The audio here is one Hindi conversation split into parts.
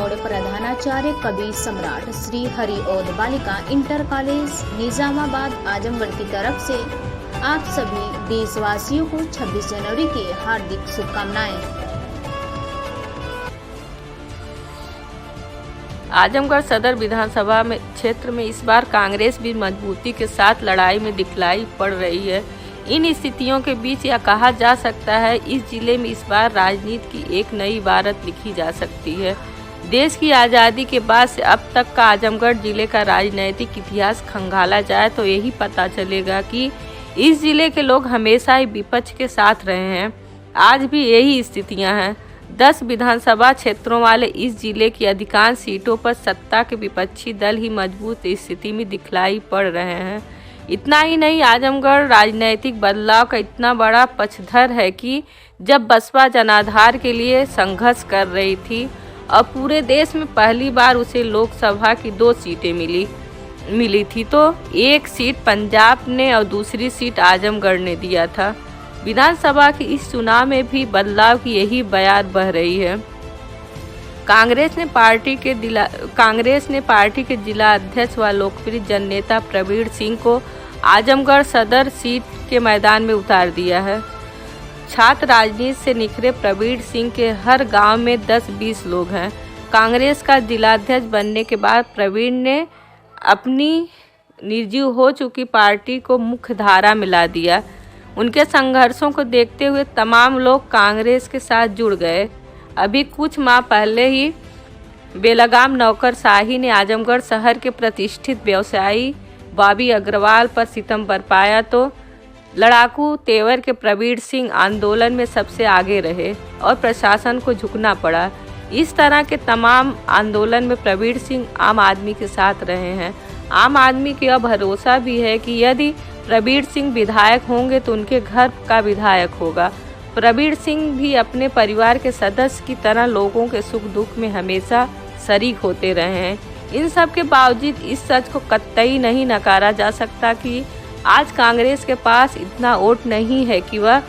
मोड़ प्रधानाचार्य कवि सम्राट श्री हरि औध बालिका इंटर कॉलेज निजामाबाद आजमगढ़ की तरफ से आप सभी देशवासियों को 26 जनवरी की हार्दिक शुभकामनाएं। आजमगढ़ सदर विधानसभा में क्षेत्र में इस बार कांग्रेस भी मजबूती के साथ लड़ाई में दिखलाई पड़ रही है। इन स्थितियों के बीच यह कहा जा सकता है इस जिले में इस बार राजनीति की एक नई इबारत लिखी जा सकती है। देश की आज़ादी के बाद से अब तक का आजमगढ़ जिले का राजनीतिक इतिहास खंगाला जाए तो यही पता चलेगा कि इस जिले के लोग हमेशा ही विपक्ष के साथ रहे हैं। आज भी यही स्थितियां हैं। 10 विधानसभा क्षेत्रों वाले इस जिले की अधिकांश सीटों पर सत्ता के विपक्षी दल ही मजबूत स्थिति में दिखलाई पड़ रहे हैं। इतना ही नहीं, आजमगढ़ राजनीतिक बदलाव का इतना बड़ा पक्षधर है कि जब बसपा जनाधार के लिए संघर्ष कर रही थी और पूरे देश में पहली बार उसे लोकसभा की 2 सीटें मिली थी तो एक सीट पंजाब ने और दूसरी सीट आजमगढ़ ने दिया था। विधानसभा के इस चुनाव में भी बदलाव की यही बयार बह रही है। कांग्रेस ने पार्टी के जिला अध्यक्ष व लोकप्रिय जननेता प्रवीण सिंह को आजमगढ़ सदर सीट के मैदान में उतार दिया है। छात्र राजनीति से निखरे प्रवीण सिंह के हर गांव में 10-20 लोग हैं। कांग्रेस का जिलाध्यक्ष बनने के बाद प्रवीण ने अपनी निर्जीव हो चुकी पार्टी को मुख्य धारा में ला दिया। उनके संघर्षों को देखते हुए तमाम लोग कांग्रेस के साथ जुड़ गए। अभी कुछ माह पहले ही बेलगाम नौकरशाही ने आजमगढ़ शहर के प्रतिष्ठित व्यवसायी बॉबी अग्रवाल पर सितम बरपाया तो लड़ाकू तेवर के प्रवीण सिंह आंदोलन में सबसे आगे रहे और प्रशासन को झुकना पड़ा। इस तरह के तमाम आंदोलन में प्रवीण सिंह आम आदमी के साथ रहे हैं। आम आदमी को यह भरोसा भी है कि यदि प्रवीण सिंह विधायक होंगे तो उनके घर का विधायक होगा। प्रवीण सिंह भी अपने परिवार के सदस्य की तरह लोगों के सुख दुख में हमेशा शरीक होते रहे हैं। इन सब के बावजूद इस सच को कतई नहीं नकारा जा सकता कि आज कांग्रेस के पास इतना वोट नहीं है कि वह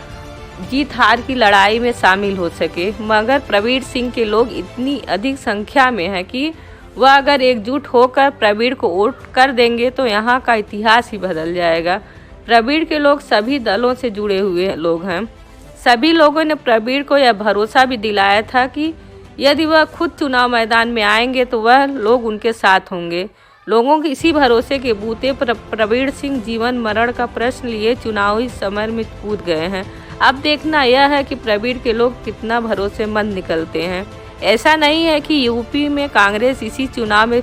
जीत हार की लड़ाई में शामिल हो सके, मगर प्रवीण सिंह के लोग इतनी अधिक संख्या में हैं कि वह अगर एकजुट होकर प्रवीण को वोट कर देंगे तो यहाँ का इतिहास ही बदल जाएगा। प्रवीण के लोग सभी दलों से जुड़े हुए लोग हैं। सभी लोगों ने प्रवीण को यह भरोसा भी दिलाया था कि यदि वह खुद चुनाव मैदान में आएंगे तो वह लोग उनके साथ होंगे। लोगों के इसी भरोसे के बूते पर प्रवीण सिंह जीवन मरण का प्रश्न लिए चुनावी समर में कूद गए हैं। अब देखना यह है कि प्रवीण के लोग कितना भरोसेमंद निकलते हैं। ऐसा नहीं है कि यूपी में कांग्रेस इसी चुनाव में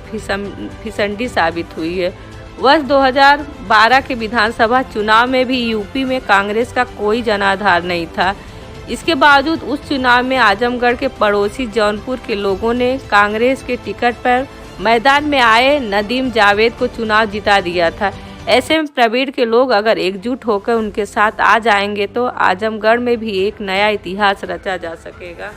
फिसंडी साबित हुई है। वर्ष 2012 के विधानसभा चुनाव में भी यूपी में कांग्रेस का कोई जनाधार नहीं था। इसके बावजूद उस चुनाव में आजमगढ़ के पड़ोसी जौनपुर के लोगों ने कांग्रेस के टिकट पर मैदान में आए नदीम जावेद को चुनाव जिता दिया था। ऐसे में प्रवीण के लोग अगर एकजुट होकर उनके साथ आ जाएंगे तो आजमगढ़ में भी एक नया इतिहास रचा जा सकेगा।